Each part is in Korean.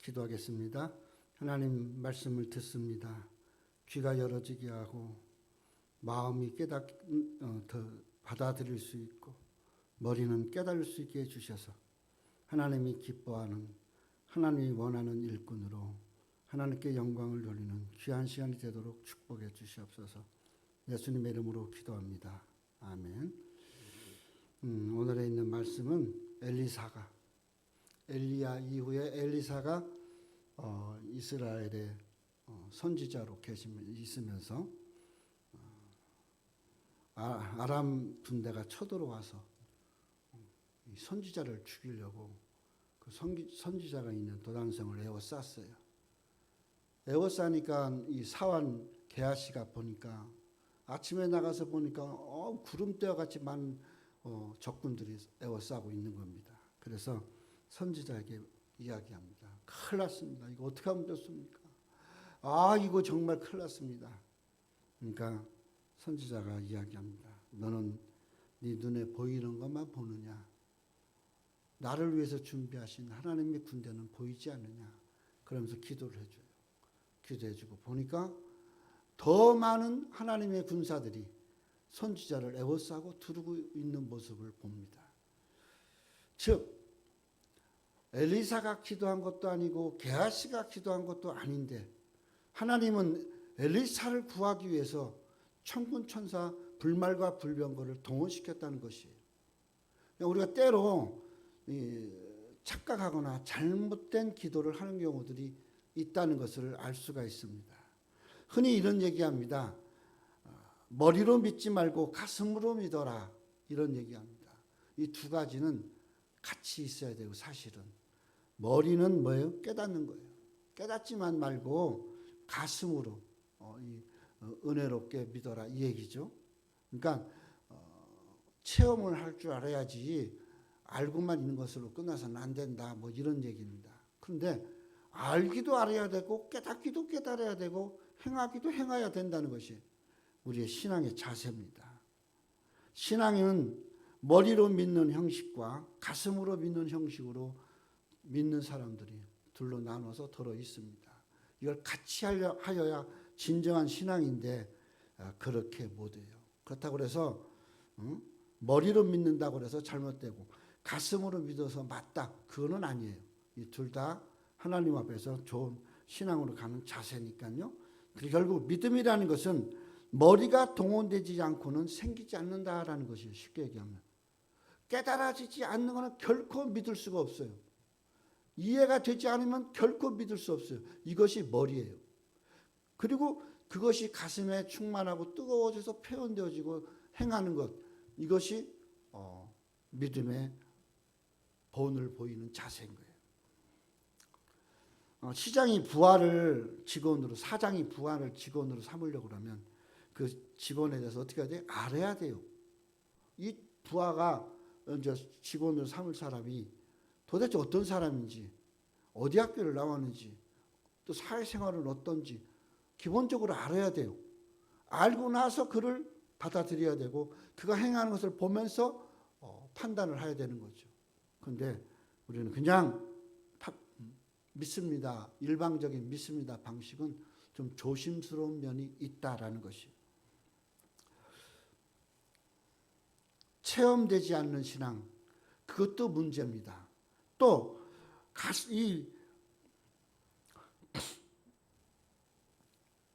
기도하겠습니다. 하나님 말씀을 듣습니다. 귀가 열어지게 하고 마음이 더 받아들일 수 있고 머리는 깨달을 수 있게 해주셔서 하나님이 기뻐하는, 하나님이 원하는 일꾼으로 하나님께 영광을 돌리는 귀한 시간이 되도록 축복해 주시옵소서. 예수님의 이름으로 기도합니다. 아멘. 오늘에 있는 말씀은 엘리야 이후에 엘리사가 이스라엘의 선지자로 있으면서 아람 군대가 쳐들어와서 선지자를 죽이려고 그 선지자가 있는 도단성을 에워쌌어요. 에워싸니까 이 사환 게하시가 보니까 아침에 나가서 보니까 구름대와 같이 많은 적군들이 에워싸고 있는 겁니다. 그래서 선지자에게 이야기합니다. 큰일 났습니다. 이거 어떻게 하면 좋습니까? 이거 정말 큰일 났습니다. 그러니까 선지자가 이야기합니다. 너는 네 눈에 보이는 것만 보느냐? 나를 위해서 준비하신 하나님의 군대는 보이지 않느냐? 그러면서 기도를 해줘요. 기도해주고 보니까 더 많은 하나님의 군사들이 선지자를 에워싸고 두르고 있는 모습을 봅니다. 즉 엘리사가 기도한 것도 아니고 게하시가 기도한 것도 아닌데 하나님은 엘리사를 구하기 위해서 천군 천사 불말과 불병거를 동원시켰다는 것이에요. 우리가 때로 착각하거나 잘못된 기도를 하는 경우들이 있다는 것을 알 수가 있습니다. 흔히 이런 얘기합니다. 머리로 믿지 말고 가슴으로 믿어라, 이런 얘기합니다. 이 두 가지는 같이 있어야 되고, 사실은 머리는 뭐예요? 깨닫는 거예요. 깨닫지만 말고 가슴으로 은혜롭게 믿어라, 이 얘기죠. 그러니까 체험을 할 줄 알아야지 알고만 있는 것으로 끝나서는 안 된다, 뭐 이런 얘기입니다. 그런데 알기도 알아야 되고 깨닫기도 깨달아야 되고 행하기도 행해야 된다는 것이 우리의 신앙의 자세입니다. 신앙은 머리로 믿는 형식과 가슴으로 믿는 형식으로 믿는 사람들이 둘로 나눠서 들어 있습니다. 이걸 같이 하여야 진정한 신앙인데 그렇게 못해요. 그렇다고 해서 머리로 믿는다고 해서 잘못되고 가슴으로 믿어서 맞다, 그거는 아니에요. 이 둘 다 하나님 앞에서 좋은 신앙으로 가는 자세니까요. 결국 믿음이라는 것은 머리가 동원되지 않고는 생기지 않는다라는 것이에요. 쉽게 얘기하면 깨달아지지 않는 것은 결코 믿을 수가 없어요. 이해가 되지 않으면 결코 믿을 수 없어요. 이것이 머리예요. 그리고 그것이 가슴에 충만하고 뜨거워져서 표현되어지고 행하는 것, 이것이 믿음의 본을 보이는 자세인 거예요. 사장이 부하를 직원으로 삼으려고 그러면 그 직원에 대해서 어떻게 해야 돼요? 알아야 돼요. 이 부하가 이제 직원으로 삼을 사람이 도대체 어떤 사람인지, 어디 학교를 나왔는지, 또 사회생활은 어떤지 기본적으로 알아야 돼요. 알고 나서 그를 받아들여야 되고 그가 행하는 것을 보면서 판단을 해야 되는 거죠. 그런데 우리는 그냥 믿습니다, 일방적인 믿습니다 방식은 좀 조심스러운 면이 있다라는 것이. 체험되지 않는 신앙, 그것도 문제입니다. 또 이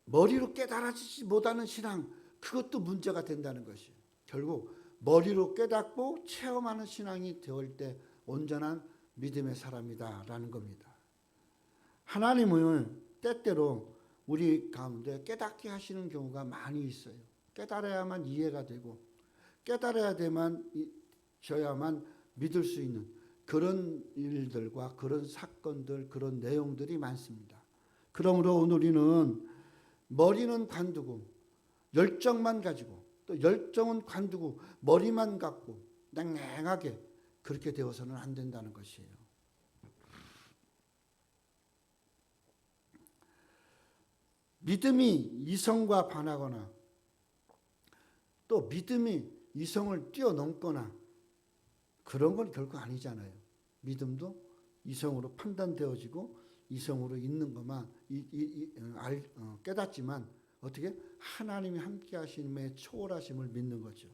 머리로 깨달아지지 못하는 신앙, 그것도 문제가 된다는 것이에요. 결국 머리로 깨닫고 체험하는 신앙이 되올 때 온전한 믿음의 사람이다라는 겁니다. 하나님은 때때로 우리 가운데 깨닫게 하시는 경우가 많이 있어요. 깨달아야만 이해가 되고 깨달아야만 믿을 수 있는 그런 일들과 그런 사건들, 그런 내용들이 많습니다. 그러므로 오늘 우리는 머리는 관두고 열정만 가지고, 또 열정은 관두고 머리만 갖고 냉랭하게 그렇게 되어서는 안 된다는 것이에요. 믿음이 이성과 반하거나 또 믿음이 이성을 뛰어넘거나 그런 건 결코 아니잖아요. 믿음도 이성으로 판단되어지고 이성으로 있는 것만 깨닫지만 어떻게 하나님이 함께 하심의 초월하심을 믿는 거죠.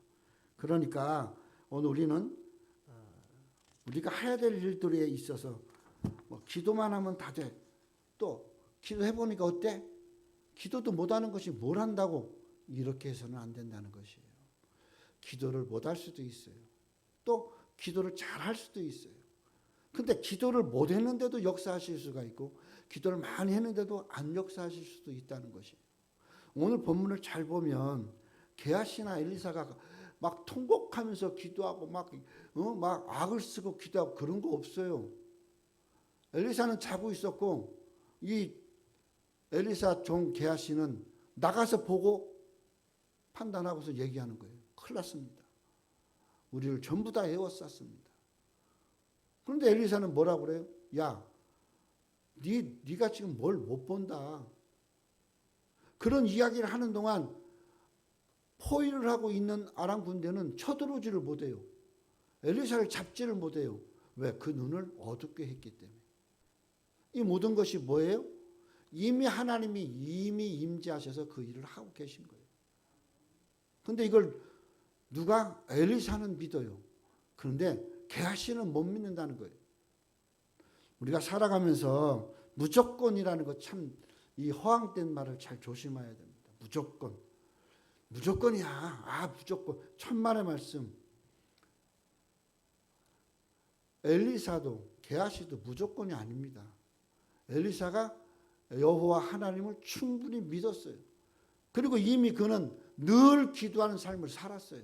그러니까 오늘 우리는 우리가 해야 될 일들에 있어서 뭐 기도만 하면 다 돼. 또 기도해보니까 어때? 기도도 못하는 것이 뭘 한다고? 이렇게 해서는 안 된다는 것이에요. 기도를 못할 수도 있어요. 또 기도를 잘할 수도 있어요. 근데 기도를 못했는데도 역사하실 수가 있고 기도를 많이 했는데도 안 역사하실 수도 있다는 것이에요. 오늘 본문을 잘 보면 게하시나 엘리사가 막 통곡하면서 기도하고 막 악을 쓰고 기도하고 그런 거 없어요. 엘리사는 자고 있었고 이 엘리사 종 게하시는 나가서 보고 판단하고서 얘기하는 거예요. 큰일 났습니다. 우리를 전부 다 에워쌌습니다. 그런데 엘리사는 뭐라고 그래요? 야, 네가 지금 뭘 못 본다. 그런 이야기를 하는 동안 포위를 하고 있는 아람 군대는 쳐들어오지를 못해요. 엘리사를 잡지를 못해요. 왜? 그 눈을 어둡게 했기 때문에. 이 모든 것이 뭐예요? 이미 하나님이 임재하셔서 그 일을 하고 계신 거예요. 근데 이걸 누가? 엘리사는 믿어요. 그런데 게하시는 못 믿는다는 거예요. 우리가 살아가면서 무조건이라는 것 참 이 허황된 말을 잘 조심해야 됩니다. 무조건. 무조건이야. 무조건. 천만의 말씀. 엘리사도 게하시도 무조건이 아닙니다. 엘리사가 여호와 하나님을 충분히 믿었어요. 그리고 이미 그는 늘 기도하는 삶을 살았어요.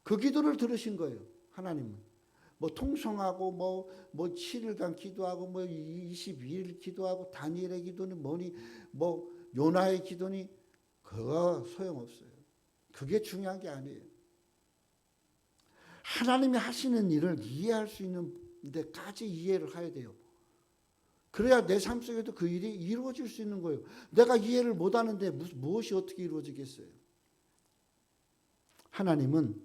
그 기도를 들으신 거예요. 하나님은. 뭐 통성하고 뭐 7일간 기도하고 뭐 22일 기도하고 다니엘의 기도니 뭐니 뭐 요나의 기도니 그거 소용없어요. 그게 중요한 게 아니에요. 하나님이 하시는 일을 이해할 수 있는 데까지 이해를 해야 돼요. 그래야 내 삶 속에도 그 일이 이루어질 수 있는 거예요. 내가 이해를 못하는데 무엇이 어떻게 이루어지겠어요? 하나님은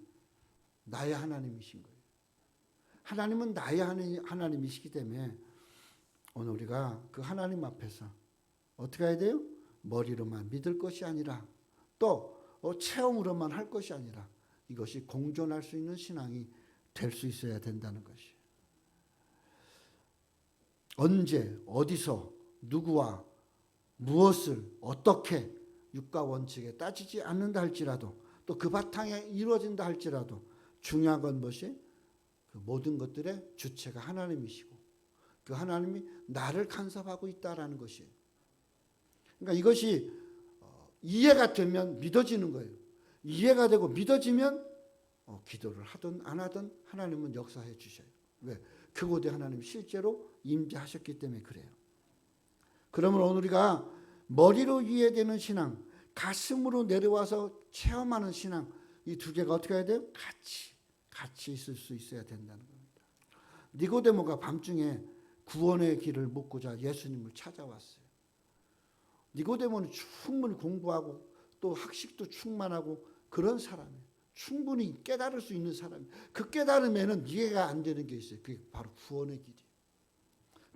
나의 하나님이신 거예요. 하나님은 나의 하나님이시기 때문에 오늘 우리가 그 하나님 앞에서 어떻게 해야 돼요? 머리로만 믿을 것이 아니라 또 체험으로만 할 것이 아니라 이것이 공존할 수 있는 신앙이 될 수 있어야 된다는 것이에요. 언제 어디서 누구와 무엇을 어떻게 육가 원칙에 따지지 않는다 할지라도 또 그 바탕에 이루어진다 할지라도 중요한 건 무엇이? 그 모든 것들의 주체가 하나님이시고 그 하나님이 나를 간섭하고 있다라는 것이에요. 그러니까 이것이 이해가 되면 믿어지는 거예요. 이해가 되고 믿어지면 기도를 하든 안 하든 하나님은 역사해 주셔요. 왜? 그곳에 하나님이 실제로 임재하셨기 때문에 그래요. 그러면 오늘 우리가 머리로 이해되는 신앙, 가슴으로 내려와서 체험하는 신앙, 이 두 개가 어떻게 해야 돼요? 같이 있을 수 있어야 된다는 겁니다. 니고데모가 밤중에 구원의 길을 묻고자 예수님을 찾아왔어요. 니고데모는 충분히 공부하고 또 학식도 충만하고 그런 사람이에요. 충분히 깨달을 수 있는 사람이에요. 그 깨달음에는 이해가 안 되는 게 있어요. 그게 바로 구원의 길이에요.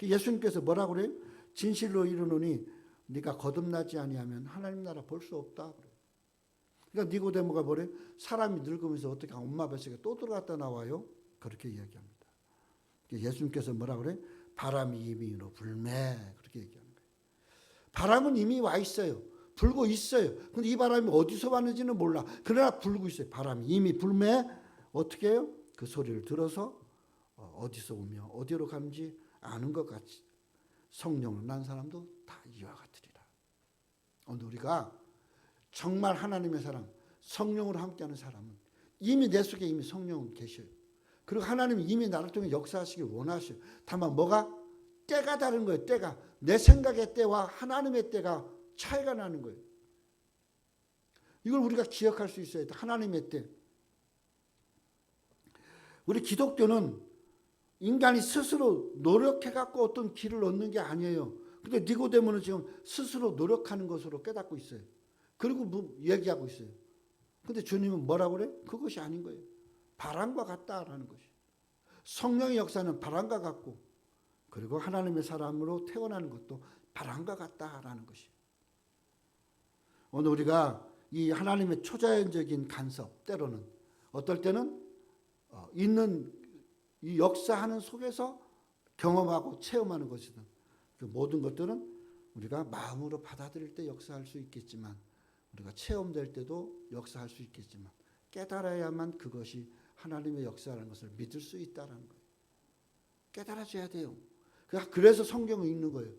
예수님께서 뭐라고 그래요? 진실로 이르노니 네가 거듭나지 아니하면 하나님 나라 볼 수 없다 그래요. 그러니까 니고데모가 뭐래요? 사람이 늙으면서 어떻게 엄마 뱃속에 또 들어갔다 나와요? 그렇게 이야기합니다. 예수님께서 뭐라 그래요? 바람이 이미 불매 그렇게 얘기하는 거예요. 바람은 이미 와 있어요. 불고 있어요. 근데 이 바람이 어디서 왔는지는 몰라. 그러나 불고 있어요. 바람이 이미 불매 어떻게 해요? 그 소리를 들어서 어디서 오며 어디로 가는지 아는 것 같이 성령을 난 사람도 다 이와 같으리라. 오늘 우리가 정말 하나님의 사람, 성령으로 함께하는 사람은 이미 내 속에 이미 성령은 계셔요. 그리고 하나님이 이미 나를 통해 역사하시길 원하셔요. 다만 뭐가? 때가 다른 거예요. 때가. 내 생각의 때와 하나님의 때가 차이가 나는 거예요. 이걸 우리가 기억할 수 있어야 돼. 하나님의 때. 우리 기독교는 인간이 스스로 노력해갖고 어떤 길을 얻는 게 아니에요. 근데 니고데모는 지금 스스로 노력하는 것으로 깨닫고 있어요. 그리고 얘기하고 있어요. 근데 주님은 뭐라고 그래? 그것이 아닌 거예요. 바람과 같다라는 것이. 성령의 역사는 바람과 같고 그리고 하나님의 사람으로 태어나는 것도 바람과 같다라는 것이. 오늘 우리가 이 하나님의 초자연적인 간섭, 때로는 어떨 때는 있는 이 역사하는 속에서 경험하고 체험하는 것이든 그 모든 것들은 우리가 마음으로 받아들일 때 역사할 수 있겠지만, 우리가 체험될 때도 역사할 수 있겠지만, 깨달아야만 그것이 하나님의 역사라는 것을 믿을 수 있다는 거예요. 깨달아줘야 돼요. 그래서 성경을 읽는 거예요.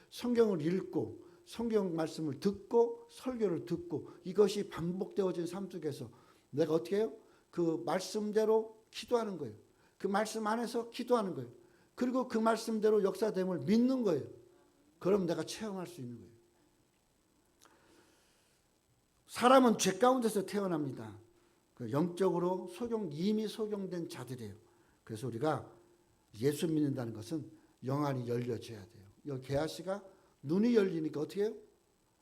성경을 읽고 성경 말씀을 듣고 설교를 듣고, 이것이 반복되어진 삶 속에서 내가 어떻게 해요? 그 말씀대로 기도하는 거예요. 그 말씀 안에서 기도하는 거예요. 그리고 그 말씀대로 역사됨을 믿는 거예요. 그럼 내가 체험할 수 있는 거예요. 사람은 죄 가운데서 태어납니다. 영적으로 이미 소경된 자들이에요. 그래서 우리가 예수 믿는다는 것은 영안이 열려져야 돼요. 여기 게하시가 눈이 열리니까 어떻게 해요?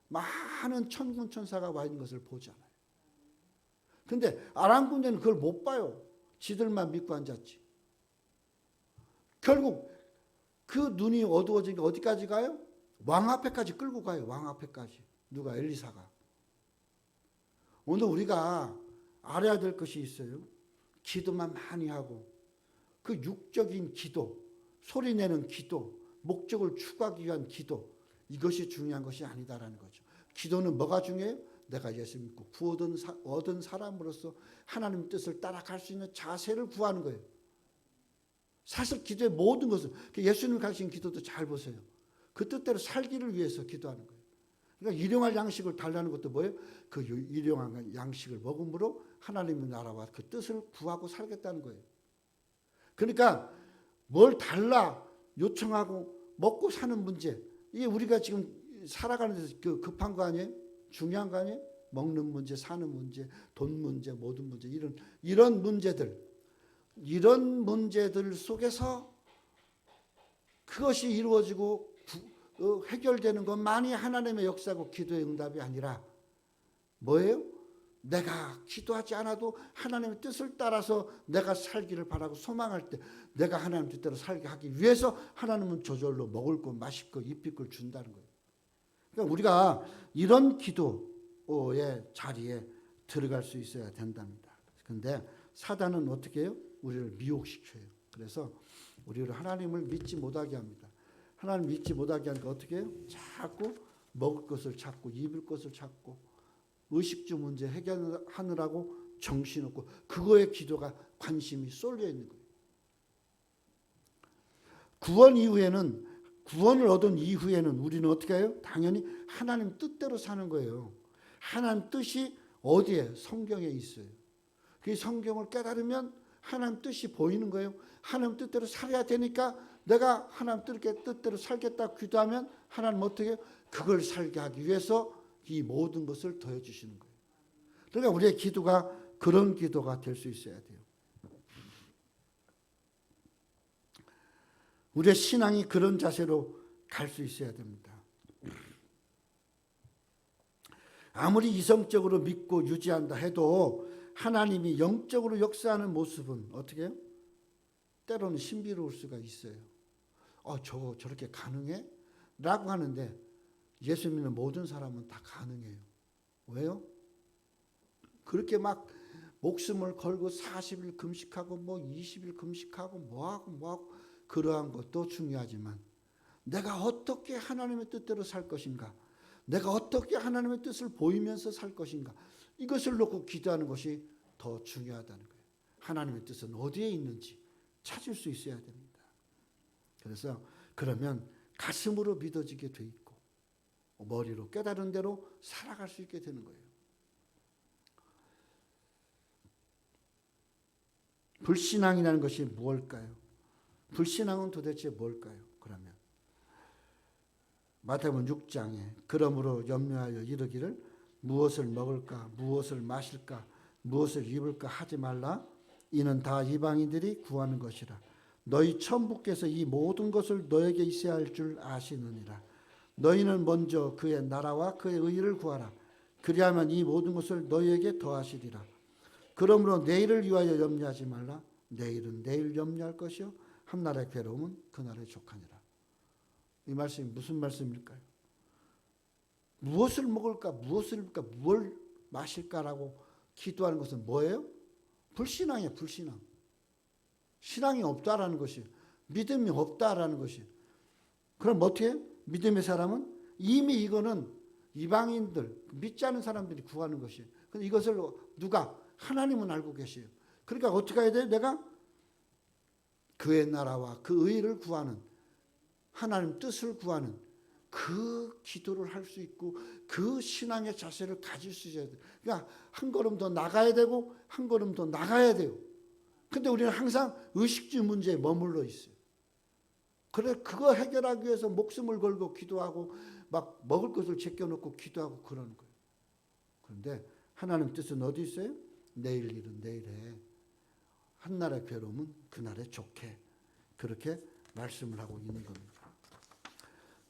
많은 천군 천사가 와 있는 것을 보잖아요. 근데 아람 군대는 그걸 못 봐요. 지들만 믿고 앉았지. 결국 그 눈이 어두워지니까 어디까지 가요? 왕 앞에까지 끌고 가요. 왕 앞에까지. 누가? 엘리사가. 오늘 우리가 알아야 될 것이 있어요. 기도만 많이 하고 그 육적인 기도, 소리내는 기도, 목적을 추구하기 위한 기도, 이것이 중요한 것이 아니다라는 거죠. 기도는 뭐가 중요해요? 내가 예수 믿고 얻은 사람으로서 하나님의 뜻을 따라갈 수 있는 자세를 구하는 거예요. 사실 기도의 모든 것은, 예수님 가르친 기도도 잘 보세요. 그 뜻대로 살기를 위해서 기도하는 거예요. 그러니까 일용할 양식을 달라는 것도 뭐예요? 그 일용할 양식을 먹음으로 하나님의 나라와 그 뜻을 구하고 살겠다는 거예요. 그러니까 뭘 달라 요청하고 먹고 사는 문제, 이게 우리가 지금 살아가는 데서 급한 거 아니에요? 중요한 거 아니에요? 먹는 문제, 사는 문제, 돈 문제, 모든 문제, 이런 문제들 속에서 그것이 이루어지고 해결되는 것만이 하나님의 역사고 기도의 응답이 아니라 뭐예요? 내가 기도하지 않아도 하나님의 뜻을 따라서 내가 살기를 바라고 소망할 때, 내가 하나님 뜻대로 살게 하기 위해서 하나님은 저절로 먹을 거, 마실 거, 입힐 걸 준다는 거예요. 그러니까 우리가 이런 기도의 자리에 들어갈 수 있어야 된답니다. 그런데 사단은 어떻게 해요? 우리를 미혹시켜요. 그래서 우리를 하나님을 믿지 못하게 합니다. 하나님 믿지 못하게 하니까 어떻게 해요? 자꾸 먹을 것을 찾고 입을 것을 찾고 의식주 문제 해결하느라고 정신없고, 그거에 기도가 관심이 쏠려 있는 거예요. 구원을 얻은 이후에는 우리는 어떻게 해요? 당연히 하나님 뜻대로 사는 거예요. 하나님 뜻이 어디에? 성경에 있어요. 그 성경을 깨달으면 하나님 뜻이 보이는 거예요. 하나님 뜻대로 살아야 되니까 내가 하나님 뜻대로 살겠다 기도하면 하나님 어떻게 해요? 그걸 살게 하기 위해서 이 모든 것을 더해 주시는 거예요. 그러니까 우리의 기도가 그런 기도가 될 수 있어야 돼요. 우리의 신앙이 그런 자세로 갈 수 있어야 됩니다. 아무리 이성적으로 믿고 유지한다 해도 하나님이 영적으로 역사하는 모습은 어떻게 해요? 때로는 신비로울 수가 있어요. 저렇게 가능해? 라고 하는데 예수 믿는 모든 사람은 다 가능해요. 왜요? 그렇게 막 목숨을 걸고 40일 금식하고 20일 금식하고 뭐하고 그러한 것도 중요하지만, 내가 어떻게 하나님의 뜻대로 살 것인가, 내가 어떻게 하나님의 뜻을 보이면서 살 것인가, 이것을 놓고 기도하는 것이 더 중요하다는 거예요. 하나님의 뜻은 어디에 있는지 찾을 수 있어야 됩니다. 그래서 그러면 가슴으로 믿어지게 돼 있고 머리로 깨달은 대로 살아갈 수 있게 되는 거예요. 불신앙이라는 것이 무엇일까요? 불신앙은 도대체 뭘까요? 그러면 마태복음 6장에 그러므로 염려하여 이르기를 무엇을 먹을까, 무엇을 마실까, 무엇을 입을까 하지 말라. 이는 다 이방인들이 구하는 것이라. 너희 천부께서 이 모든 것을 너에게 있어야 할 줄 아시느니라. 너희는 먼저 그의 나라와 그의 의를 구하라. 그리하면 이 모든 것을 너희에게 더하시리라. 그러므로 내일을 위하여 염려하지 말라. 내일은 내일 염려할 것이요 한날의 괴로움은 그날의 족하니라. 이 말씀이 무슨 말씀일까요? 무엇을 먹을까, 무엇을 입을까, 무엇을 마실까라고 기도하는 것은 뭐예요? 불신앙이에요, 불신앙. 신앙이 없다라는 것이, 믿음이 없다라는 것이. 그럼 어떻게 해요? 믿음의 사람은 이미 이거는 이방인들, 믿지 않은 사람들이 구하는 것이에요. 근데 이것을 누가? 하나님은 알고 계세요. 그러니까 어떻게 해야 돼요? 내가 그의 나라와 그 의를 구하는, 하나님 뜻을 구하는 그 기도를 할 수 있고 그 신앙의 자세를 가질 수 있어야 돼요. 그러니까 한 걸음 더 나가야 되고 한 걸음 더 나가야 돼요. 근데 우리는 항상 의식주 문제에 머물러 있어요. 그래, 그거 해결하기 위해서 목숨을 걸고 기도하고 막 먹을 것을 제껴놓고 기도하고 그러는 거예요. 그런데 하나님 뜻은 어디 있어요? 내일 일은 내일에, 한날의 괴로움은 그날에 좋게, 그렇게 말씀을 하고 있는 겁니다.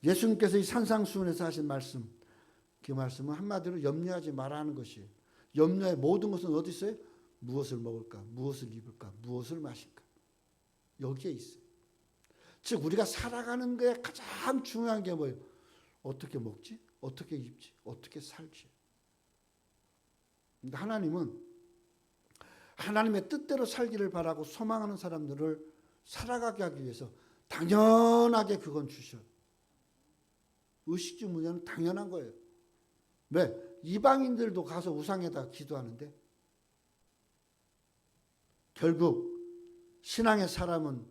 예수님께서 이 산상수훈에서 하신 말씀, 그 말씀은 한마디로 염려하지 말라는 것이에요. 염려의 모든 것은 어디 있어요? 무엇을 먹을까, 무엇을 입을까, 무엇을 마실까, 여기에 있어요. 즉 우리가 살아가는 게 가장 중요한 게 뭐예요? 어떻게 먹지? 어떻게 입지? 어떻게 살지? 근데 하나님은 하나님의 뜻대로 살기를 바라고 소망하는 사람들을 살아가게 하기 위해서 당연하게 그건 주셔요. 의식주 문제는 당연한 거예요. 왜? 이방인들도 가서 우상에다 기도하는데 결국 신앙의 사람은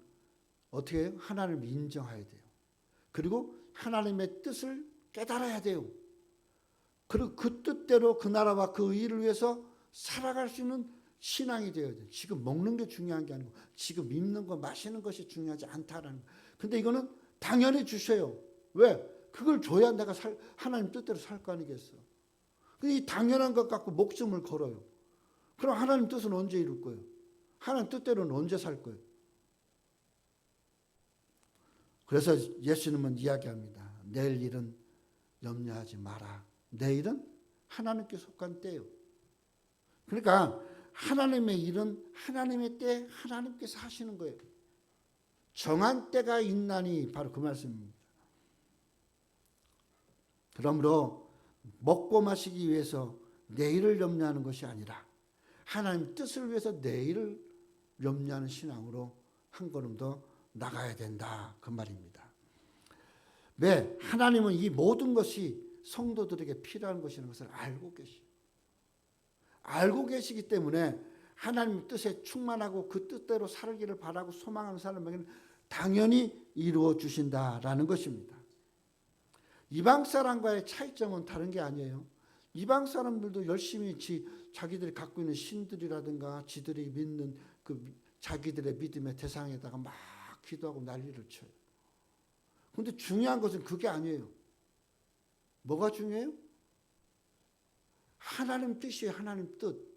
어떻게 해요? 하나님을 인정해야 돼요. 그리고 하나님의 뜻을 깨달아야 돼요. 그리고 그 뜻대로 그 나라와 그 의를 위해서 살아갈 수 있는 신앙이 되어야 돼요. 지금 먹는 게 중요한 게 아니고 지금 입는 거 마시는 것이 중요하지 않다라는 거예요. 근데 이거는 당연히 주셔요. 왜? 그걸 줘야 내가 하나님 뜻대로 살 거 아니겠어. 이 당연한 것 갖고 목숨을 걸어요. 그럼 하나님 뜻은 언제 이룰 거예요? 하나님 뜻대로는 언제 살 거예요? 그래서 예수님은 이야기합니다. 내일 일은 염려하지 마라. 내일은 하나님께 속한 때예요. 그러니까 하나님의 일은 하나님의 때 하나님께서 하시는 거예요. 정한 때가 있나니 바로 그 말씀입니다. 그러므로 먹고 마시기 위해서 내일을 염려하는 것이 아니라 하나님 뜻을 위해서 내일을 염려하는 신앙으로 한 걸음 더 나가야 된다, 그 말입니다. 왜? 하나님은 이 모든 것이 성도들에게 필요한 것이라는 것을 알고 계시고 알고 계시기 때문에 하나님 뜻에 충만하고 그 뜻대로 살기를 바라고 소망하는 사람에게는 당연히 이루어 주신다라는 것입니다. 이방 사람과의 차이점은 다른 게 아니에요. 이방 사람들도 열심히 자기들이 갖고 있는 신들이라든가 지들이 믿는 그 자기들의 믿음의 대상에다가 막 기도하고 난리를 쳐요. 그런데 중요한 것은 그게 아니에요. 뭐가 중요해요? 하나님 뜻이에요. 하나님 뜻.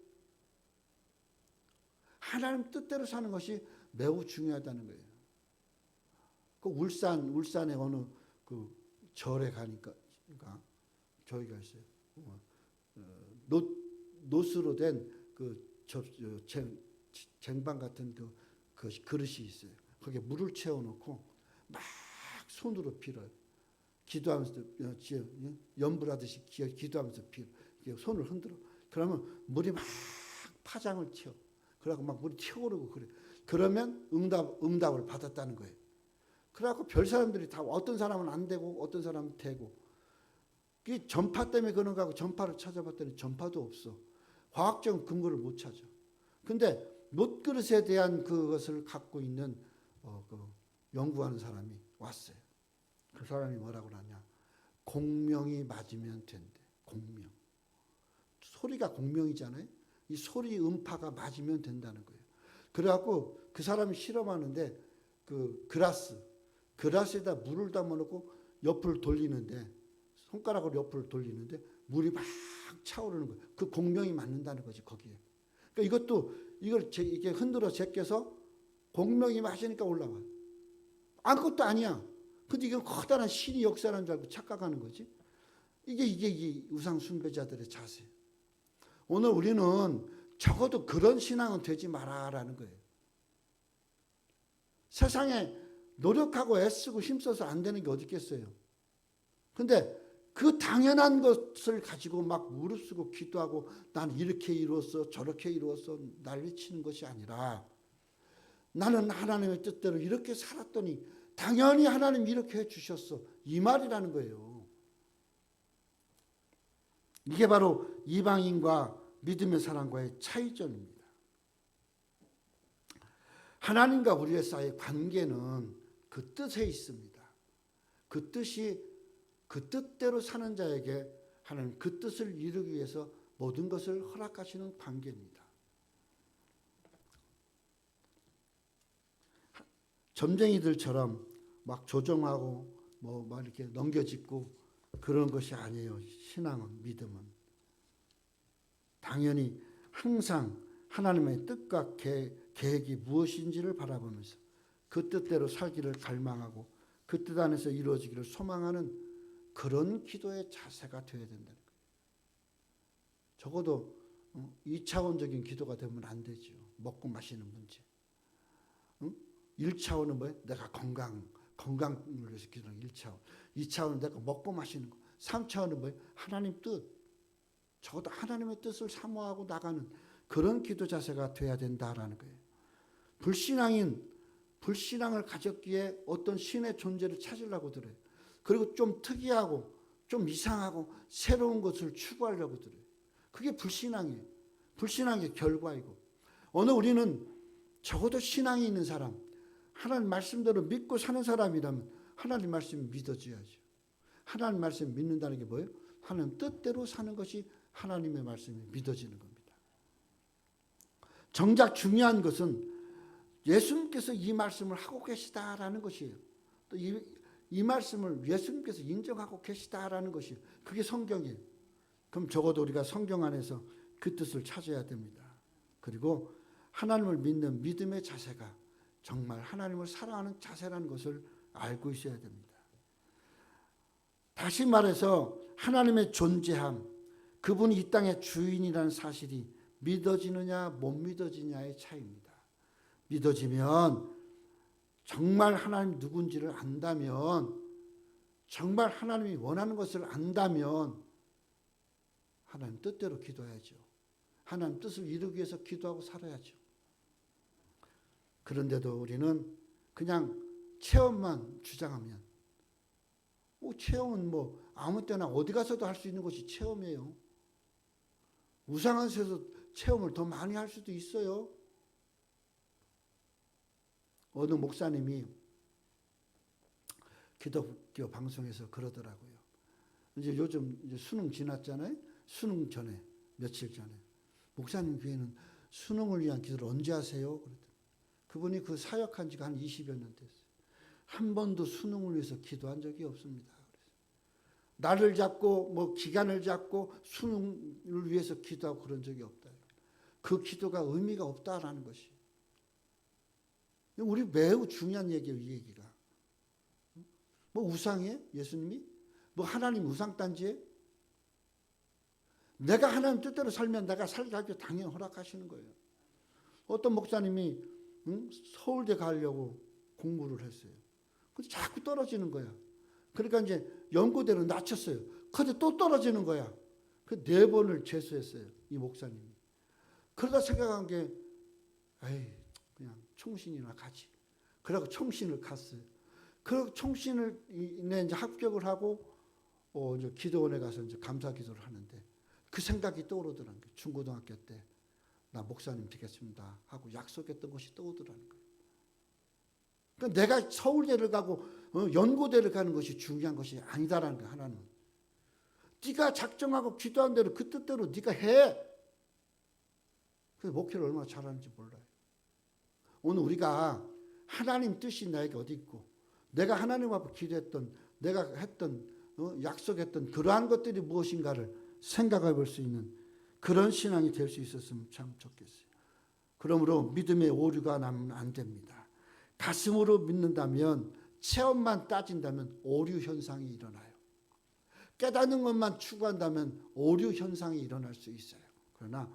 하나님 뜻대로 사는 것이 매우 중요하다는 거예요. 그 울산에 어느 그 절에 가니까 저희가 있어요. 노스로 된 그 쟁반 같은 그 그릇이 있어요. 거기에 물을 채워놓고 막 손으로 빌어요. 기도하면서 연불하듯이 기도하면서 빌어. 손을 흔들어. 그러면 물이 막 파장을 쳐. 그러고 막 물이 튀어오르고 그래. 그러면 응답을 받았다는 거예요. 그래갖고 별 사람들이 다 어떤 사람은 안 되고 어떤 사람은 되고. 이 전파 때문에 그런가 하고 전파를 찾아봤더니 전파도 없어. 과학적 근거를 못 찾아. 근데 못그릇에 대한 그것을 갖고 있는 연구하는 사람이 왔어요. 그 사람이 뭐라고 하냐? 공명이 맞으면 된대. 공명. 소리가 공명이잖아요. 이 소리 음파가 맞으면 된다는 거예요. 그래갖고 그 사람이 실험하는데 그 그라스에다 물을 담아놓고 옆을 돌리는데 손가락으로 옆을 돌리는데 물이 막 차오르는 거예요. 그 공명이 맞는다는 거지 거기에. 그러니까 이게 흔들어 제껴서 공명이 맞으니까 올라와. 아무것도 아니야. 근데 이건 커다란 신이 역사라는 줄 알고 착각하는 거지. 이게 우상 숭배자들의 자세예요. 오늘 우리는 적어도 그런 신앙은 되지 마라라는 거예요. 세상에 노력하고 애쓰고 힘써서 안 되는 게 어디 있겠어요. 근데 그 당연한 것을 가지고 막 무릅쓰고 기도하고 난 이렇게 이루었어 저렇게 이루었어 난리치는 것이 아니라 나는 하나님의 뜻대로 이렇게 살았더니 당연히 하나님 이렇게 해주셨어. 이 말이라는 거예요. 이게 바로 이방인과 믿음의 사람과의 차이점입니다. 하나님과 우리의 사이의 관계는 그 뜻에 있습니다. 그 뜻이 그 뜻대로 사는 자에게 하나님 그 뜻을 이루기 위해서 모든 것을 허락하시는 관계입니다. 점쟁이들처럼 막 조정하고 막 이렇게 넘겨짚고 그런 것이 아니에요. 신앙은, 믿음은. 당연히 항상 하나님의 뜻과 계획이 무엇인지를 바라보면서 그 뜻대로 살기를 갈망하고 그 뜻 안에서 이루어지기를 소망하는 그런 기도의 자세가 되어야 된다는 거예요. 적어도 2차원적인 기도가 되면 안 되죠. 먹고 마시는 문제. 1차원은 뭐예요? 내가 건강을 위해서 기도하는 1차원. 2차원은 내가 먹고 마시는 거. 3차원은 뭐예요? 하나님 뜻. 적어도 하나님의 뜻을 사모하고 나가는 그런 기도 자세가 돼야 된다라는 거예요. 불신앙을 가졌기에 어떤 신의 존재를 찾으려고 들어요. 그리고 좀 특이하고 좀 이상하고 새로운 것을 추구하려고 들어요. 그게 불신앙이에요. 불신앙의 결과이고. 오늘 우리는 적어도 신앙이 있는 사람, 하나님 말씀대로 믿고 사는 사람이라면 하나님 말씀이 믿어져야죠. 하나님 말씀 믿는다는 게 뭐예요? 하나님 뜻대로 사는 것이 하나님의 말씀이 믿어지는 겁니다. 정작 중요한 것은 예수님께서 이 말씀을 하고 계시다라는 것이에요. 또 이 말씀을 예수님께서 인정하고 계시다라는 것이에요. 그게 성경이에요. 그럼 적어도 우리가 성경 안에서 그 뜻을 찾아야 됩니다. 그리고 하나님을 믿는 믿음의 자세가 정말 하나님을 사랑하는 자세라는 것을 알고 있어야 됩니다. 다시 말해서 하나님의 존재함, 그분이 이 땅의 주인이라는 사실이 믿어지느냐 못 믿어지냐의 차이입니다. 믿어지면 정말 하나님 누군지를 안다면, 정말 하나님이 원하는 것을 안다면 하나님 뜻대로 기도해야죠. 하나님 뜻을 이루기 위해서 기도하고 살아야죠. 그런데도 우리는 그냥 체험만 주장하면, 체험은 아무 때나 어디 가서도 할 수 있는 것이 체험이에요. 우상한에서 체험을 더 많이 할 수도 있어요. 어느 목사님이 기독교 방송에서 그러더라고요. 이제 요즘 수능 지났잖아요. 수능 전에, 며칠 전에. 목사님 교회는 수능을 위한 기도를 언제 하세요? 그랬더니 그분이 그 사역한 지가 한 20여 년 됐어요. 한 번도 수능을 위해서 기도한 적이 없습니다. 날을 잡고 기간을 잡고 수능을 위해서 기도하고 그런 적이 없다. 그 기도가 의미가 없다라는 것이. 우리 매우 중요한 얘기예요, 이 얘기가. 우상이에요? 예수님이? 하나님 우상단지에? 내가 하나님 뜻대로 살면 내가 살게 하기로 당연히 허락하시는 거예요. 어떤 목사님이 서울대 가려고 공부를 했어요. 근데 자꾸 떨어지는 거야. 그러니까 이제 연고대로 낮췄어요. 근데 또 떨어지는 거야. 그 4번을 재수했어요, 이 목사님이. 그러다 생각한 게, 그냥 총신이나 가지. 그러고 총신을 갔어요. 그 총신을 이제 합격을 하고 이제 기도원에 가서 이제 감사 기도를 하는데 그 생각이 떠오르더라는 거예요. 중고등학교 때 나 목사님 되겠습니다 하고 약속했던 것이 떠오르더라는 거예요. 그러니까 내가 서울대를 가고 연고대를 가는 것이 중요한 것이 아니다라는 거예요. 하나는 네가 작정하고 기도한 대로 그 뜻대로 네가 해. 그래서 목회를 얼마나 잘하는지 몰라요. 오늘 우리가 하나님 뜻이 나에게 어디 있고 내가 하나님 앞에 기도했던, 내가 했던, 약속했던 그러한 것들이 무엇인가를 생각해 볼 수 있는 그런 신앙이 될 수 있었으면 참 좋겠어요. 그러므로 믿음의 오류가 나면 안 됩니다. 가슴으로 믿는다면, 체험만 따진다면 오류 현상이 일어나요. 깨닫는 것만 추구한다면 오류 현상이 일어날 수 있어요. 그러나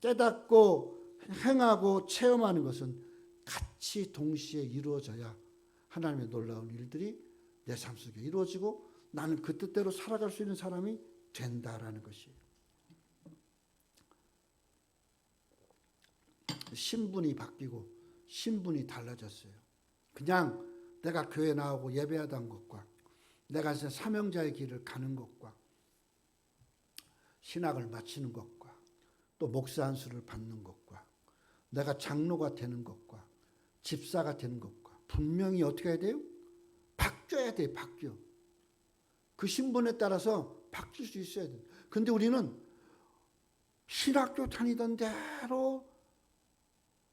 깨닫고 행하고 체험하는 것은 같이 동시에 이루어져야 하나님의 놀라운 일들이 내 삶 속에 이루어지고 나는 그 뜻대로 살아갈 수 있는 사람이 된다라는 것이에요. 신분이 바뀌고 신분이 달라졌어요. 그냥 내가 교회 나오고 예배하던 것과 내가 사명자의 길을 가는 것과 신학을 마치는 것과 또 목사 안수를 받는 것과 내가 장로가 되는 것과 집사가 되는 것과 분명히 어떻게 해야 돼요? 바뀌어야 돼요. 바뀌어. 그 신분에 따라서 바뀔 수 있어야 돼요. 근데 우리는 신학교 다니던 대로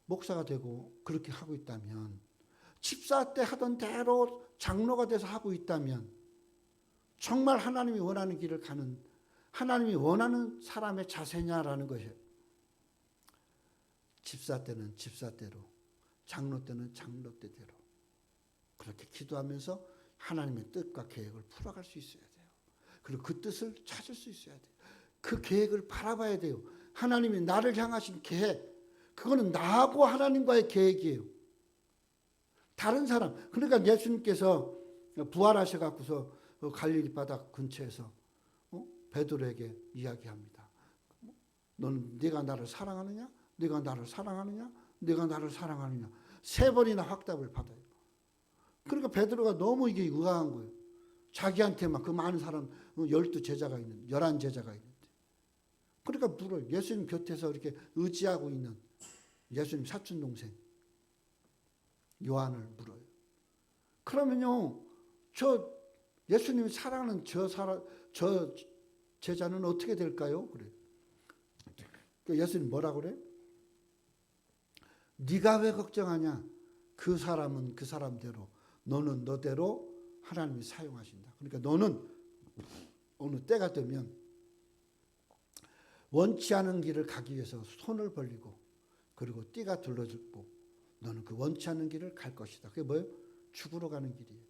목사가 되고 그렇게 하고 있다면, 집사 때 하던 대로 장로가 돼서 하고 있다면 정말 하나님이 원하는 길을 가는, 하나님이 원하는 사람의 자세냐라는 것이에요. 집사 때는 집사대로, 장로 때는 장로 때대로 그렇게 기도하면서 하나님의 뜻과 계획을 풀어갈 수 있어야 돼요. 그리고 그 뜻을 찾을 수 있어야 돼요. 그 계획을 바라봐야 돼요. 하나님이 나를 향하신 계획, 그거는 나하고 하나님과의 계획이에요. 다른 사람, 그러니까 예수님께서 부활하셔갖고서 갈릴리 바다 근처에서 베드로에게 이야기합니다. 너는 네가 나를 사랑하느냐? 네가 나를 사랑하느냐? 네가 나를 사랑하느냐? 3번이나 확답을 받아요. 그러니까 베드로가 너무 이게 의아한 거예요. 자기한테만 그 많은 사람 12제자가 있는, 11제자가 있는데. 그러니까 물어요. 예수님 곁에서 이렇게 의지하고 있는 예수님 사촌 동생 요한을 물어요. 그러면요, 저 예수님이 사랑하는 저 제자는 어떻게 될까요? 그래. 예수님 뭐라고 그래? 네가 왜 걱정하냐? 그 사람은 그 사람대로, 너는 너대로 하나님이 사용하신다. 그러니까 너는 어느 때가 되면 원치 않은 길을 가기 위해서 손을 벌리고 그리고 띠가 둘러지고 너는 그 원치 않는 길을 갈 것이다. 그게 뭐예요? 죽으러 가는 길이에요.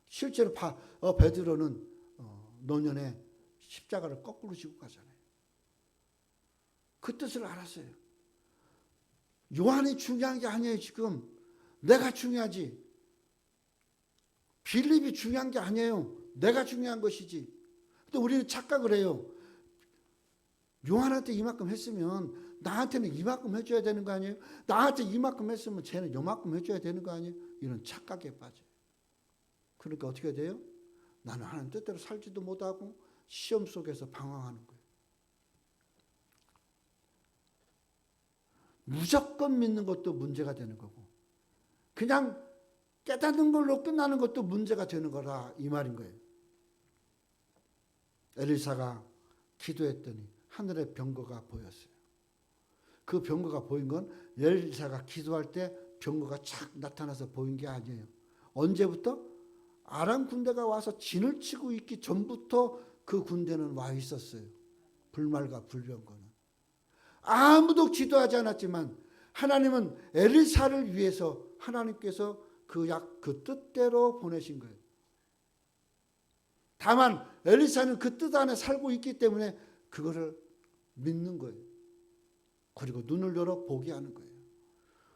실제로 베드로는 노년에 십자가를 거꾸로 지고 가잖아요. 그 뜻을 알았어요. 요한이 중요한 게 아니에요. 지금 내가 중요하지. 빌립이 중요한 게 아니에요. 내가 중요한 것이지. 근데 우리는 착각을 해요. 요한한테 이만큼 했으면 나한테는 이만큼 해줘야 되는 거 아니에요? 나한테 이만큼 했으면 쟤는 요만큼 해줘야 되는 거 아니에요? 이런 착각에 빠져요. 그러니까 어떻게 돼요? 나는 하나님 뜻대로 살지도 못하고 시험 속에서 방황하는 거예요. 무조건 믿는 것도 문제가 되는 거고 그냥 깨닫는 걸로 끝나는 것도 문제가 되는 거라 이 말인 거예요. 엘리사가 기도했더니 하늘에 병거가 보였어요. 그 병거가 보인 건 엘리사가 기도할 때 병거가 착 나타나서 보인 게 아니에요. 언제부터? 아람 군대가 와서 진을 치고 있기 전부터 그 군대는 와 있었어요. 불말과 불병거는. 아무도 기도하지 않았지만 하나님은 엘리사를 위해서 하나님께서 그 뜻대로 보내신 거예요. 다만 엘리사는 그 뜻 안에 살고 있기 때문에 그거를 믿는 거예요. 그리고 눈을 열어 보게 하는 거예요.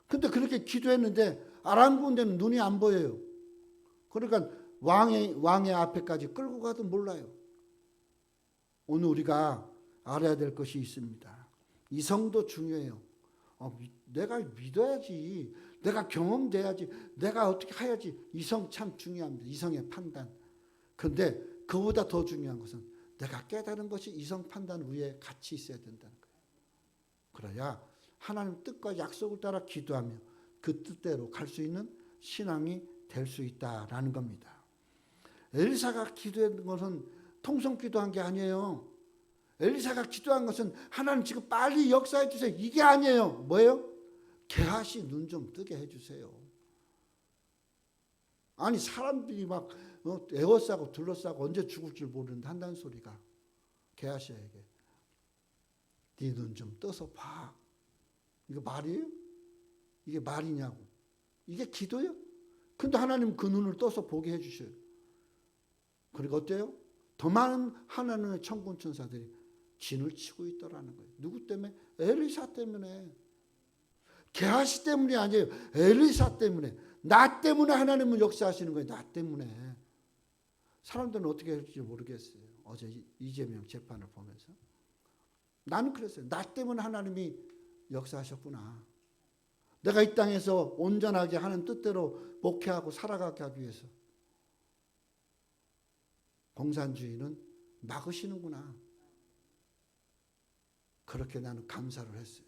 근데 그렇게 기도했는데 아람 군대는 눈이 안 보여요. 그러니까 왕의 앞에까지 끌고 가도 몰라요. 오늘 우리가 알아야 될 것이 있습니다. 이성도 중요해요. 내가 믿어야지. 내가 경험돼야지. 내가 어떻게 해야지. 이성 참 중요합니다. 이성의 판단. 그런데 그보다 더 중요한 것은 내가 깨달은 것이 이성 판단 위에 같이 있어야 된다는 거예요. 그래야 하나님 뜻과 약속을 따라 기도하며 그 뜻대로 갈 수 있는 신앙이 될 수 있다라는 겁니다. 엘리사가 기도한 것은 통성 기도한 게 아니에요. 엘리사가 기도한 것은 하나님 지금 빨리 역사해 주세요. 이게 아니에요. 뭐예요? 게하시 눈 좀 뜨게 해주세요. 아니 사람들이 막 에워싸고 둘러싸고 언제 죽을 줄 모르는데 한다는 소리가 게하시에게 네 눈 좀 떠서 봐. 이거 말이에요? 이게 말이냐고. 이게 기도예요? 근데 하나님 그 눈을 떠서 보게 해주셔요. 그리고 어때요? 더 많은 하나님의 천군 천사들이 진을 치고 있더라는 거예요. 누구 때문에? 엘리사 때문에. 게하시 때문이 아니에요. 엘리사 때문에. 나 때문에 하나님은 역사하시는 거예요. 나 때문에. 사람들은 어떻게 할지 모르겠어요. 어제 이재명 재판을 보면서. 나는 그랬어요. 나 때문에 하나님이 역사하셨구나. 내가 이 땅에서 온전하게 하는 뜻대로 목회하고 살아가게 하기 위해서. 공산주의는 막으시는구나. 그렇게 나는 감사를 했어요.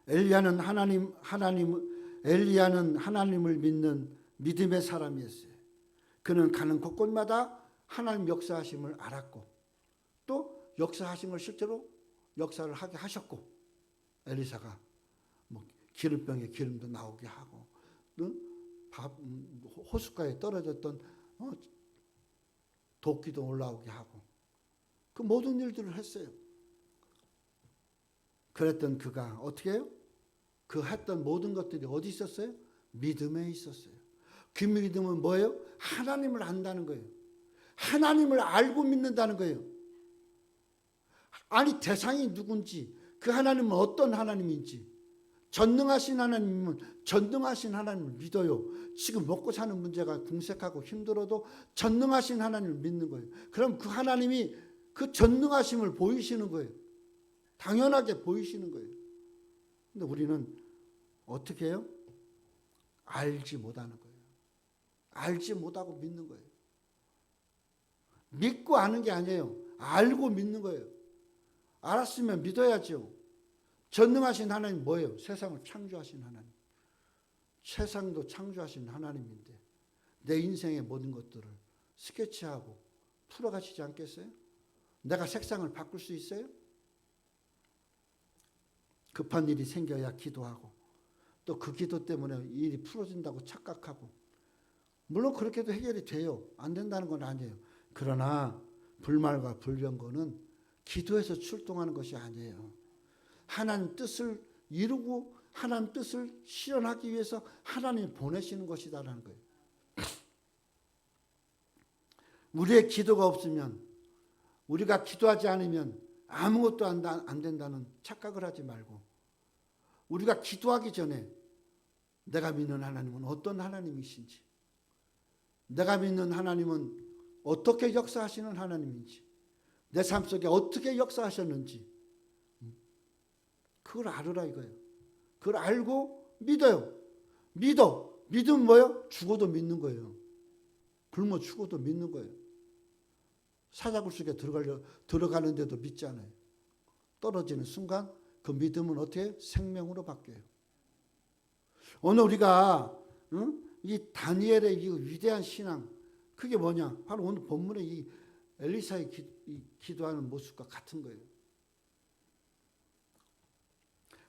엘리야는 하나님을 믿는 믿음의 사람이었어요. 그는 가는 곳곳마다 하나님 역사하심을 알았고 또 역사하심을 실제로 역사를 하게 하셨고 엘리사가 뭐 기름병에 기름도 나오게 하고 호숫가에 떨어졌던 도끼도 올라오게 하고 그 모든 일들을 했어요. 그랬던 그가 어떻게 해요? 그 했던 모든 것들이 어디 있었어요? 믿음에 있었어요. 그 믿음은 뭐예요? 하나님을 안다는 거예요. 하나님을 알고 믿는다는 거예요. 아니 대상이 누군지 그 하나님은 어떤 하나님인지 전능하신 하나님은 전능하신 하나님을 믿어요. 지금 먹고 사는 문제가 궁색하고 힘들어도 전능하신 하나님을 믿는 거예요. 그럼 그 하나님이 그 전능하심을 보이시는 거예요. 당연하게 보이시는 거예요. 근데 우리는 어떻게 해요? 알지 못하는 거예요. 알지 못하고 믿는 거예요. 믿고 아는 게 아니에요. 알고 믿는 거예요. 알았으면 믿어야죠. 전능하신 하나님 뭐예요? 세상을 창조하신 하나님. 세상도 창조하신 하나님인데 내 인생의 모든 것들을 스케치하고 풀어가시지 않겠어요? 내가 색상을 바꿀 수 있어요? 급한 일이 생겨야 기도하고 또 그 기도 때문에 일이 풀어진다고 착각하고 물론 그렇게도 해결이 돼요. 안 된다는 건 아니에요. 그러나 불말과 불병거는 기도에서 출동하는 것이 아니에요. 하나님 뜻을 이루고 하나님 뜻을 실현하기 위해서 하나님이 보내시는 것이다라는 거예요. 우리의 기도가 없으면 우리가 기도하지 않으면 아무것도 안 된다는 착각을 하지 말고 우리가 기도하기 전에 내가 믿는 하나님은 어떤 하나님이신지 내가 믿는 하나님은 어떻게 역사하시는 하나님인지 내 삶 속에 어떻게 역사하셨는지 그걸 알으라 이거예요. 그걸 알고 믿어요. 믿으면 뭐예요? 죽어도 믿는 거예요. 굶어 죽어도 믿는 거예요. 사자굴 속에 들어가는데도 믿잖아요. 떨어지는 순간 그 믿음은 어떻게 생명으로 바뀌어요. 오늘 우리가 이 다니엘의 이 위대한 신앙 그게 뭐냐? 바로 오늘 본문의 이 엘리사의 기도하는 모습과 같은 거예요.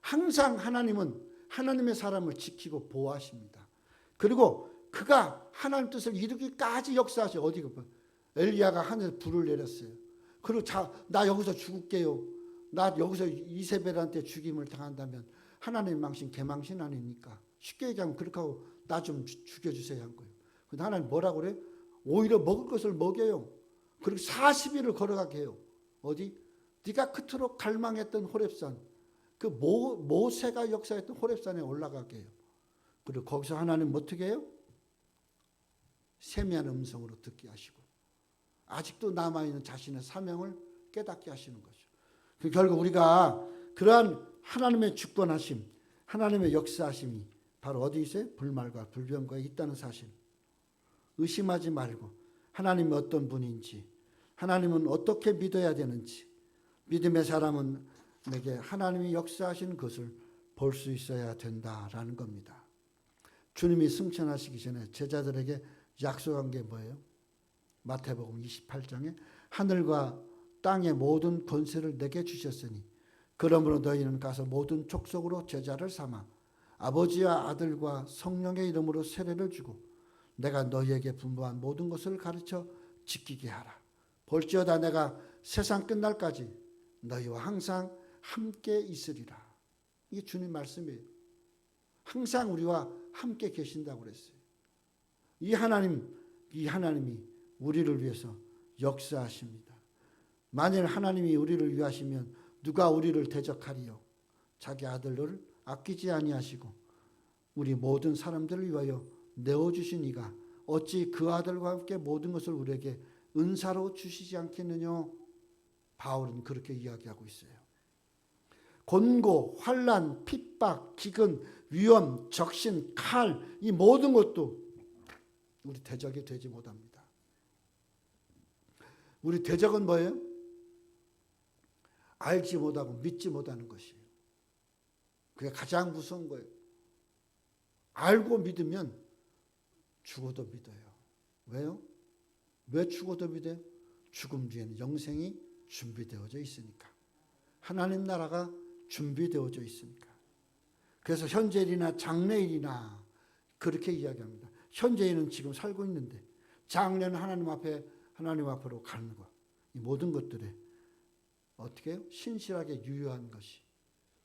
항상 하나님은 하나님의 사람을 지키고 보호하십니다. 그리고 그가 하나님 뜻을 이루기까지 역사하셔. 어디가 엘리야가 하늘에 불을 내렸어요. 그리고 나 여기서 죽을게요. 나 여기서 이세벨한테 죽임을 당한다면 하나님 망신 개망신 아닙니까? 쉽게 얘기하면 그렇게 하고 나 좀 죽여주세요 한 거예요. 근데 하나님 뭐라고 그래요? 오히려 먹을 것을 먹여요. 그리고 40일을 걸어가게 해요. 어디? 네가 그토록 갈망했던 호렙산 그 모세가 역사했던 호렙산에 올라가게 해요. 그리고 거기서 하나님 어떻게 해요? 세미한 음성으로 듣게 하시고 아직도 남아있는 자신의 사명을 깨닫게 하시는 거죠. 결국 우리가 그러한 하나님의 주권하심, 하나님의 역사하심이 바로 어디 있어요? 불말과 불병거에 있다는 사실. 의심하지 말고 하나님이 어떤 분인지, 하나님은 어떻게 믿어야 되는지, 믿음의 사람은 내게 하나님이 역사하시는 것을 볼 수 있어야 된다라는 겁니다. 주님이 승천하시기 전에 제자들에게 약속한 게 뭐예요? 마태복음 28장에 하늘과 땅의 모든 권세를 내게 주셨으니 그러므로 너희는 가서 모든 족속으로 제자를 삼아 아버지와 아들과 성령의 이름으로 세례를 주고 내가 너희에게 분부한 모든 것을 가르쳐 지키게 하라. 볼지어다 내가 세상 끝날까지 너희와 항상 함께 있으리라. 이게 주님 말씀이에요. 항상 우리와 함께 계신다고 그랬어요. 이 하나님이 우리를 위해서 역사하십니다. 만일 하나님이 우리를 위하시면 누가 우리를 대적하리요? 자기 아들을 아끼지 아니하시고 우리 모든 사람들을 위하여 내어주신 이가 어찌 그 아들과 함께 모든 것을 우리에게 은사로 주시지 않겠느냐? 바울은 그렇게 이야기하고 있어요. 곤고, 환난, 핍박, 기근, 위험, 적신, 칼, 이 모든 것도 우리 대적이 되지 못합니다. 우리 대적은 뭐예요? 알지 못하고 믿지 못하는 것이에요. 그게 가장 무서운 거예요. 알고 믿으면 죽어도 믿어요. 왜요? 왜 죽어도 믿어요? 죽음 뒤에는 영생이 준비되어져 있으니까. 하나님 나라가 준비되어져 있으니까. 그래서 현재일이나 장래일이나 그렇게 이야기합니다. 현재일은 지금 살고 있는데 장래는 하나님 앞으로 가는 것. 이 모든 것들에 어떻게 해요? 신실하게 유효한 것이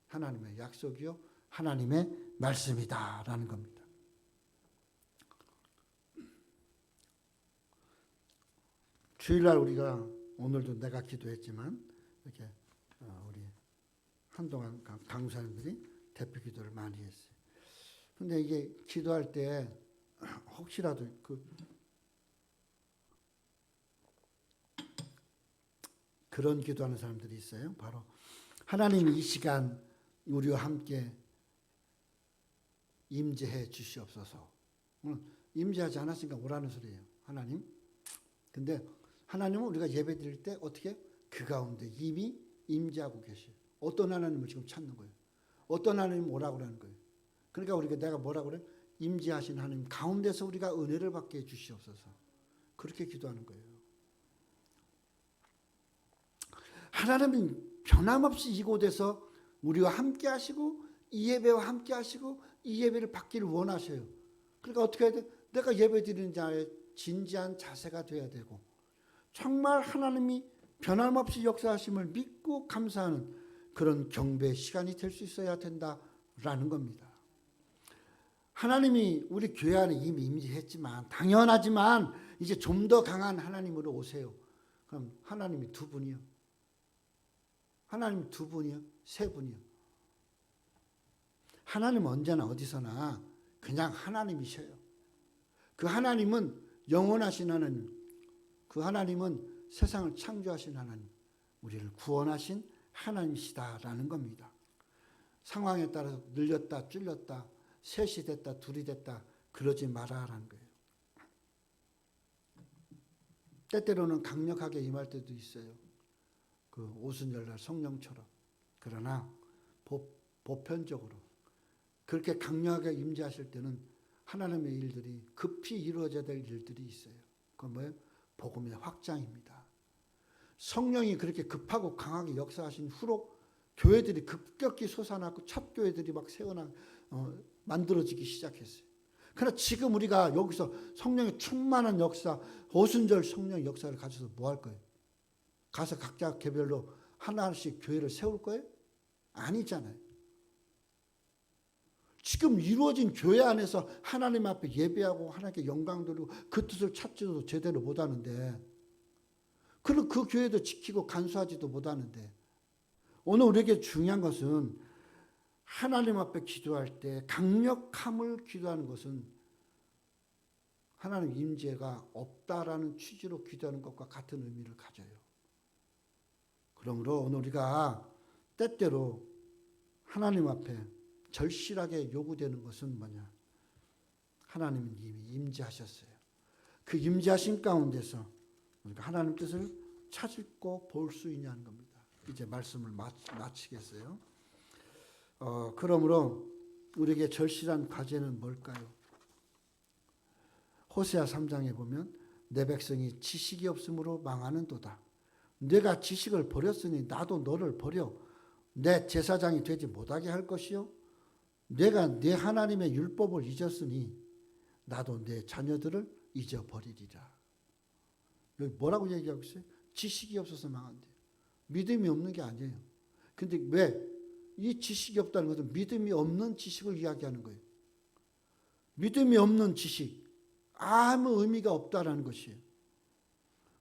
하나님의 약속이요 하나님의 말씀이다라는 겁니다. 주일날 우리가 오늘도 내가 기도했지만 이렇게 우리 한동안 강사님들이 대표 기도를 많이 했어요. 근데 이게 기도할 때 혹시라도 그런 기도하는 사람들이 있어요. 바로 하나님이 이 시간 우리와 함께 임재해 주시옵소서. 임재하지 않았으니까 오라는 소리예요. 하나님. 근데 하나님은 우리가 예배 드릴 때 어떻게? 그 가운데 이미 임재하고 계셔요. 어떤 하나님을 지금 찾는 거예요. 어떤 하나님 오라고 하는 거예요. 그러니까 내가 뭐라고 그래? 임재하신 하나님 가운데서 우리가 은혜를 받게 해 주시옵소서. 그렇게 기도하는 거예요. 하나님은 변함없이 이곳에서 우리와 함께 하시고 이 예배와 함께 하시고 이 예배를 받기를 원하셔요. 그러니까 어떻게 해야 돼? 내가 예배 드리는 자의 진지한 자세가 돼야 되고 정말 하나님이 변함없이 역사하심을 믿고 감사하는 그런 경배의 시간이 될 수 있어야 된다라는 겁니다. 하나님이 우리 교회 안에 이미 임재했지만 당연하지만 이제 좀 더 강한 하나님으로 오세요. 그럼 하나님이 두 분이요. 하나님 두 분이요? 세 분이요? 하나님은 언제나 어디서나 그냥 하나님이셔요. 그 하나님은 영원하신 하나님, 그 하나님은 세상을 창조하신 하나님, 우리를 구원하신 하나님이시다라는 겁니다. 상황에 따라서 늘렸다 줄였다 셋이 됐다 둘이 됐다 그러지 마라라는 거예요. 때때로는 강력하게 임할 때도 있어요. 그 오순절날 성령처럼. 그러나 보편적으로 그렇게 강력하게 임재하실 때는 하나님의 일들이 급히 이루어져야 될 일들이 있어요. 그건 뭐예요? 복음의 확장입니다. 성령이 그렇게 급하고 강하게 역사하신 후로 교회들이 급격히 솟아나고 첫 교회들이 막 만들어지기 시작했어요. 그러나 지금 우리가 여기서 성령의 충만한 역사, 오순절 성령의 역사를 가져서 뭐 할 거예요? 가서 각자 개별로 하나씩 교회를 세울 거예요? 아니잖아요. 지금 이루어진 교회 안에서 하나님 앞에 예배하고 하나님께 영광 돌리고 그 뜻을 찾지도 제대로 못하는데 그리고 그 교회도 지키고 간수하지도 못하는데 오늘 우리에게 중요한 것은 하나님 앞에 기도할 때 강력함을 기도하는 것은 하나님 임재가 없다라는 취지로 기도하는 것과 같은 의미를 가져요. 그러므로 오늘 우리가 때때로 하나님 앞에 절실하게 요구되는 것은 뭐냐? 하나님은 이미 임재하셨어요. 그 임재하신 가운데서 우리가 하나님 뜻을 찾고 볼 수 있냐는 겁니다. 이제 말씀을 마치겠어요. 그러므로 우리에게 절실한 과제는 뭘까요? 호세아 3장에 보면 내 백성이 지식이 없으므로 망하는도다. 내가 지식을 버렸으니 나도 너를 버려 내 제사장이 되지 못하게 할 것이요. 내가 내 하나님의 율법을 잊었으니 나도 내 자녀들을 잊어버리리라. 여기 뭐라고 얘기하고 있어요? 지식이 없어서 망한대요. 믿음이 없는 게 아니에요. 근데 왜? 이 지식이 없다는 것은 믿음이 없는 지식을 이야기하는 거예요. 믿음이 없는 지식, 아무 의미가 없다라는 것이에요.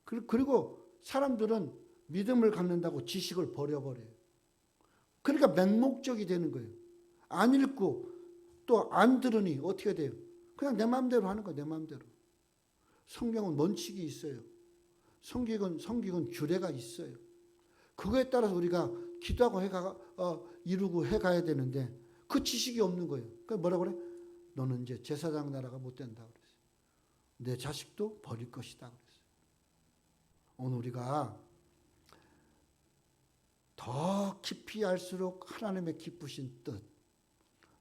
그리고 사람들은 믿음을 갖는다고 지식을 버려버려요. 그러니까 맹목적이 되는 거예요. 안 읽고 또 안 들으니 어떻게 돼요? 그냥 내 마음대로 하는 거예요. 내 마음대로. 성경은 원칙이 있어요. 성경은 규례가 있어요. 그거에 따라서 우리가 기도하고 이루고 해가야 되는데 그 지식이 없는 거예요. 그러니까 뭐라 그래? 너는 이제 제사장 나라가 못 된다 그랬어요. 내 자식도 버릴 것이다 그랬어요. 오늘 우리가 더 깊이 알수록 하나님의 기쁘신 뜻,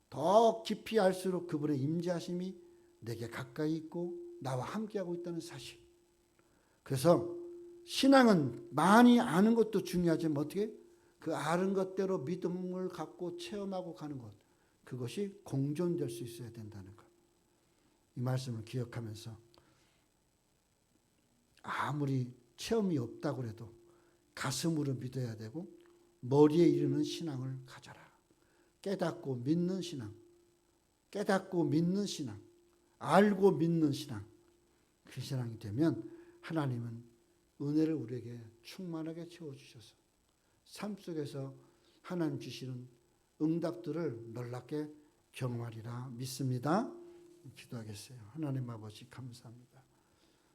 더 깊이 알수록 그분의 임재하심이 내게 가까이 있고 나와 함께하고 있다는 사실. 그래서 신앙은 많이 아는 것도 중요하지만 어떻게? 그 아는 것대로 믿음을 갖고 체험하고 가는 것. 그것이 공존될 수 있어야 된다는 것. 이 말씀을 기억하면서 아무리 체험이 없다고 해도 가슴으로 믿어야 되고 머리에 이르는 신앙을 가져라. 깨닫고 믿는 신앙. 깨닫고 믿는 신앙. 알고 믿는 신앙. 그 신앙이 되면 하나님은 은혜를 우리에게 충만하게 채워주셔서 삶 속에서 하나님 주시는 응답들을 놀랍게 경험하리라 믿습니다. 기도하겠어요. 하나님 아버지 감사합니다.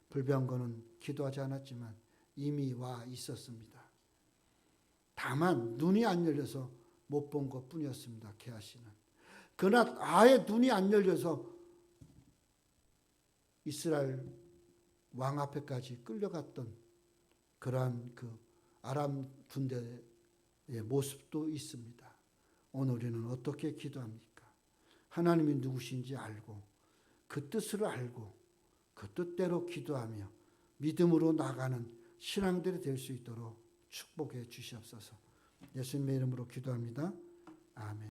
불배한 거는 기도하지 않았지만 이미 와 있었습니다. 다만 눈이 안 열려서 못 본 것뿐이었습니다. 게하시는. 그러나 아예 눈이 안 열려서 이스라엘 왕 앞에까지 끌려갔던 그러한 그 아람 군대의 모습도 있습니다. 오늘 우리는 어떻게 기도합니까? 하나님이 누구신지 알고 그 뜻을 알고 그 뜻대로 기도하며 믿음으로 나가는 신앙들이 될 수 있도록 축복해 주시옵소서. 예수님의 이름으로 기도합니다. 아멘.